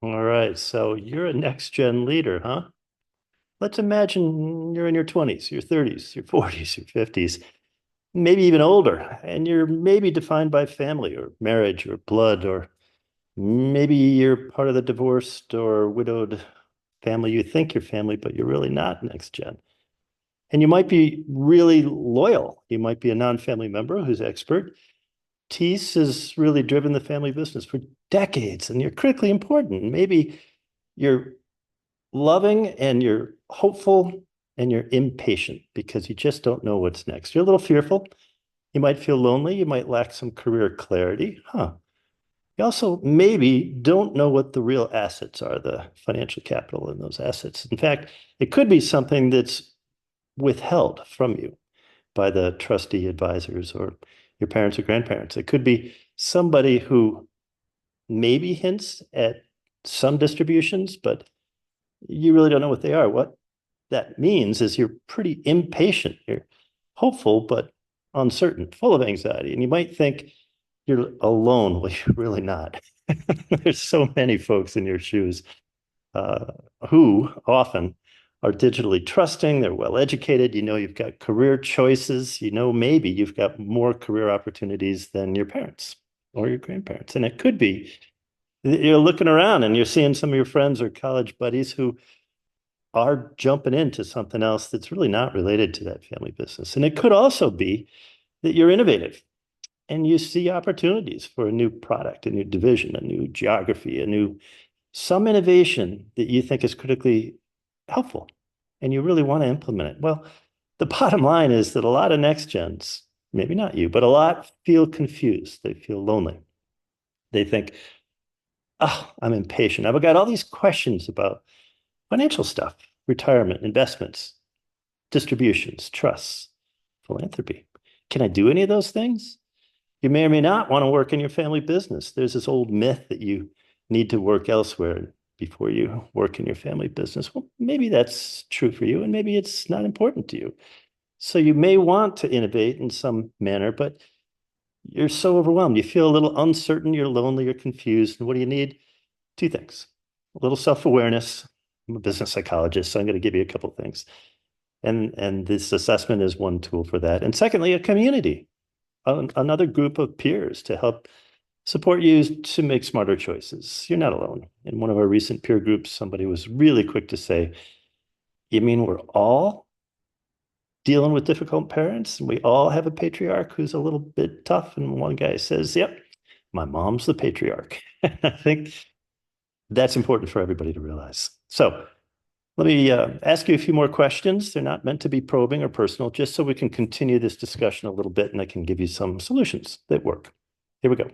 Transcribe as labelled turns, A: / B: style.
A: All right, so you're a next gen leader, huh? Let's imagine you're in your 20s, your 30s, your 40s, your 50s, maybe even older, and you're maybe defined by family or marriage or blood, or maybe you're part of the divorced or widowed family. You think you're family, but you're really not next gen. And you might be really loyal. You might be a non-family member who's expert. Tease has really driven the family business for decades, and you're critically important. Maybe you're loving and you're hopeful and you're impatient because you just don't know what's next. You're a little fearful. You might feel lonely. You might lack some career clarity. You also maybe don't know what the real assets are, the financial capital in those assets. In fact, it could be something that's withheld from you by the trustee advisors or your parents or grandparents. It could be somebody who maybe hints at some distributions, but you really don't know what they are. What that means is you're pretty impatient. You're hopeful, but uncertain, full of anxiety. And you might think you're alone. Well, you're really not. There's so many folks in your shoes uh, who often are digitally trusting. They're well educated. You know, you've got career choices. You know, maybe you've got more career opportunities than your parents or your grandparents. And it could be you're looking around and you're seeing some of your friends or college buddies who are jumping into something else that's really not related to that family business. And it could also be that you're innovative and you see opportunities for a new product, a new division, a new geography, a new some innovation that you think is critically helpful and you really want to implement it. Well, the bottom line is that a lot of next gens, maybe not you, but a lot feel confused. They feel lonely. They think, oh, I'm impatient. I've got all these questions about financial stuff, retirement, investments, distributions, trusts, philanthropy. Can I do any of those things? You may or may not want to work in your family business. There's this old myth that you need to work elsewhere before you work in your family business. Well, maybe that's true for you, and maybe it's not important to you. So you may want to innovate in some manner, but you're so overwhelmed. You feel a little uncertain, you're lonely, you're confused. And what do you need? Two things: a little self-awareness. I'm a business psychologist, so I'm going to give you a couple of things. And this assessment is one tool for that. And secondly, a community, another group of peers to help support you to make smarter choices. You're not alone. In one of our recent peer groups, somebody was really quick to say, you mean we're all dealing with difficult parents? We all have a patriarch who's a little bit tough. And one guy says, yep, my mom's the patriarch. I think that's important for everybody to realize. So let me ask you a few more questions. They're not meant to be probing or personal, just so we can continue this discussion a little bit and I can give you some solutions that work. Here we go.